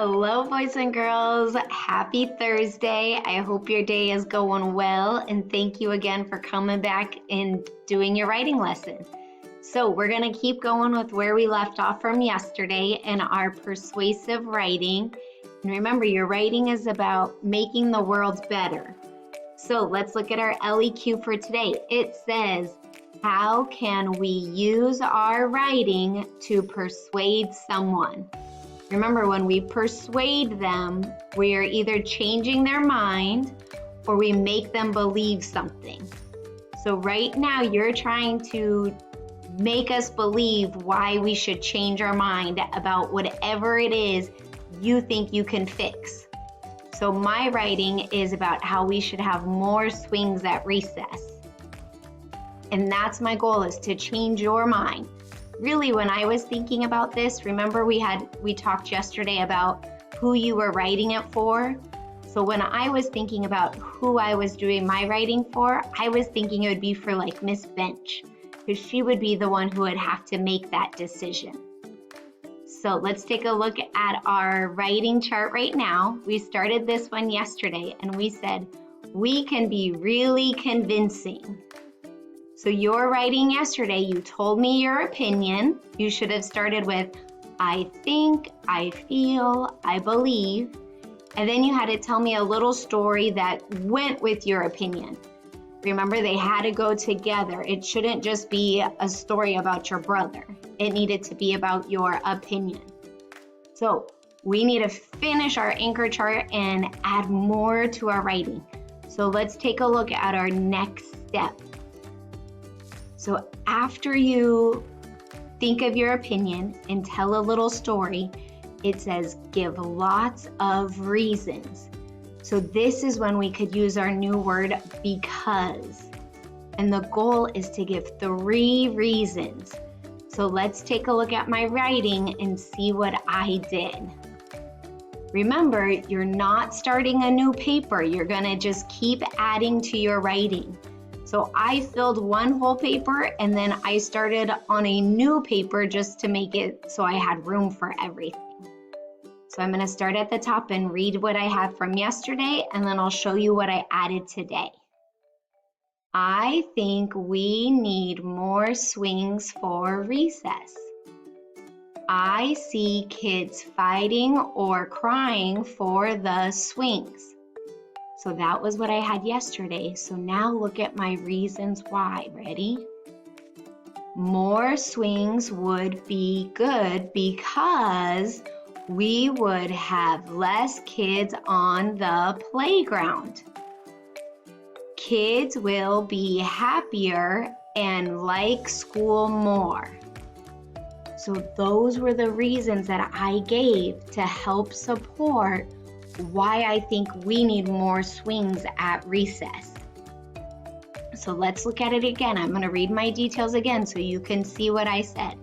Hello, boys and girls. Happy Thursday. I hope your day is going well, and thank you again for coming back and doing your writing lesson. So we're going to keep going with where we left off from yesterday in our persuasive writing. And remember, your writing is about making the world better. So let's look at our LEQ for today. It says, how can we use our writing to persuade someone? Remember, when we persuade them, we are either changing their mind or we make them believe something. So right now, you're trying to make us believe why we should change our mind about whatever it is you think you can fix. So my writing is about how we should have more swings at recess. And that's my goal, is to change your mind. Really, when I was thinking about this, remember we talked yesterday about who you were writing it for? So when I was thinking about who I was doing my writing for, I was thinking it would be for like Miss Bench, because she would be the one who would have to make that decision. So let's take a look at our writing chart right now. We started this one yesterday and we said, we can be really convincing. So your writing yesterday, you told me your opinion. You should have started with, I think, I feel, I believe. And then you had to tell me a little story that went with your opinion. Remember, they had to go together. It shouldn't just be a story about your brother. It needed to be about your opinion. So we need to finish our anchor chart and add more to our writing. So let's take a look at our next step. So after you think of your opinion and tell a little story, it says give lots of reasons. So this is when we could use our new word, because. And the goal is to give 3 reasons. So let's take a look at my writing and see what I did. Remember, you're not starting a new paper. You're gonna just keep adding to your writing. So I filled one whole paper and then I started on a new paper just to make it so I had room for everything. So I'm going to start at the top and read what I have from yesterday, and then I'll show you what I added today. I think we need more swings for recess. I see kids fighting or crying for the swings. So that was what I had yesterday. So now look at my reasons why. Ready? More swings would be good because we would have less kids on the playground. Kids will be happier and like school more. So those were the reasons that I gave to help support why I think we need more swings at recess. So let's look at it again. I'm going to read my details again so you can see what I said.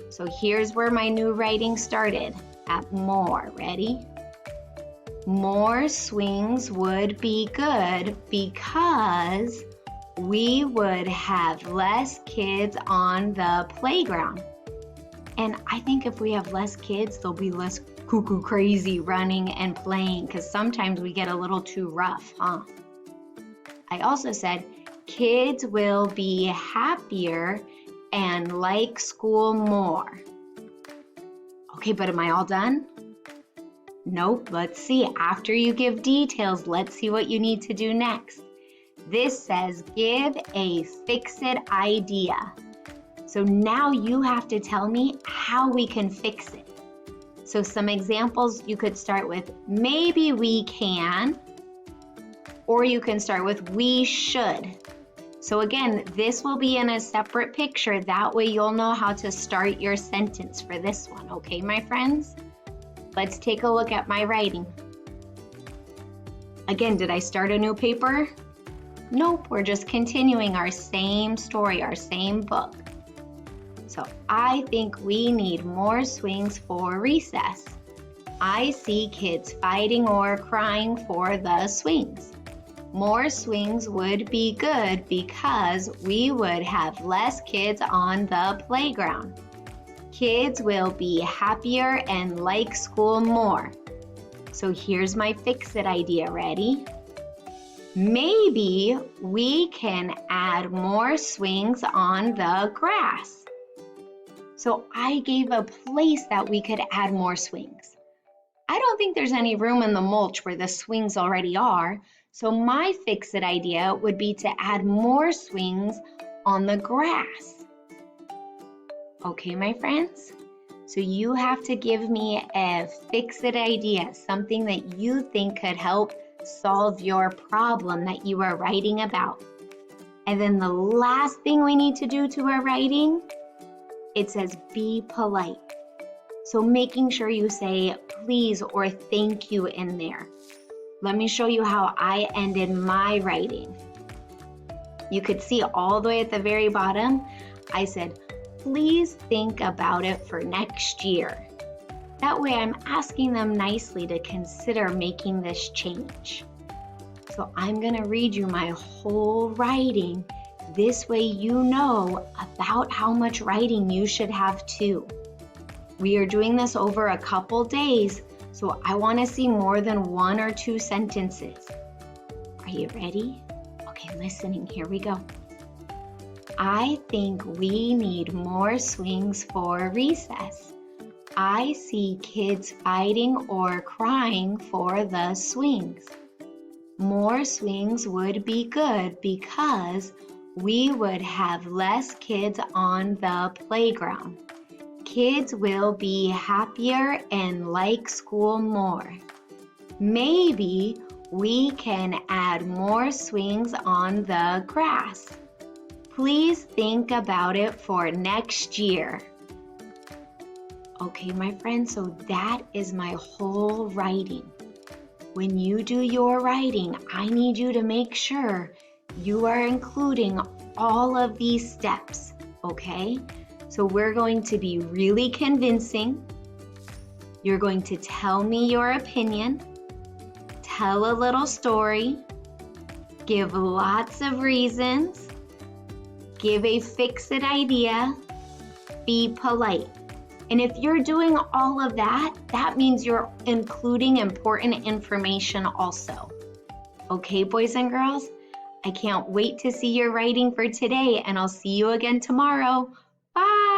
So here's where my new writing started, at more. Ready? More swings would be good because we would have less kids on the playground. And I think if we have less kids, there'll be less cuckoo crazy running and playing, because sometimes we get a little too rough, huh? I also said kids will be happier and like school more. Okay, but am I all done? Nope, let's see. After you give details, let's see what you need to do next. This says give a fix-it idea. So now you have to tell me how we can fix it. So some examples you could start with, maybe we can, or you can start with we should. So again, this will be in a separate picture. That way you'll know how to start your sentence for this one. Okay, my friends? Let's take a look at my writing. Again, did I start a new paper? Nope, we're just continuing our same story, our same book. So I think we need more swings for recess. I see kids fighting or crying for the swings. More swings would be good because we would have less kids on the playground. Kids will be happier and like school more. So here's my fix-it idea. Ready? Maybe we can add more swings on the grass. So I gave a place that we could add more swings. I don't think there's any room in the mulch where the swings already are, so my fix-it idea would be to add more swings on the grass. Okay, my friends? So you have to give me a fix-it idea, something that you think could help solve your problem that you are writing about. And then the last thing we need to do to our writing, it says be polite. So making sure you say please or thank you in there. Let me show you how I ended my writing. You could see all the way at the very bottom, I said, please think about it for next year. That way I'm asking them nicely to consider making this change. So I'm gonna read you my whole writing. This way you know about how much writing you should have too. We are doing this over a couple days, so I wanna see more than 1 or 2 sentences. Are you ready? Okay, listening, here we go. I think we need more swings for recess. I see kids fighting or crying for the swings. More swings would be good because we would have less kids on the playground. Kids will be happier and like school more. Maybe we can add more swings on the grass. Please think about it for next year. Okay, my friends, so that is my whole writing. When you do your writing, I need you to make sure you are including all of these steps, okay? So we're going to be really convincing. You're going to tell me your opinion, tell a little story, give lots of reasons, give a fix-it idea, be polite. And if you're doing all of that, that means you're including important information also. Okay, boys and girls? I can't wait to see your writing for today, and I'll see you again tomorrow. Bye!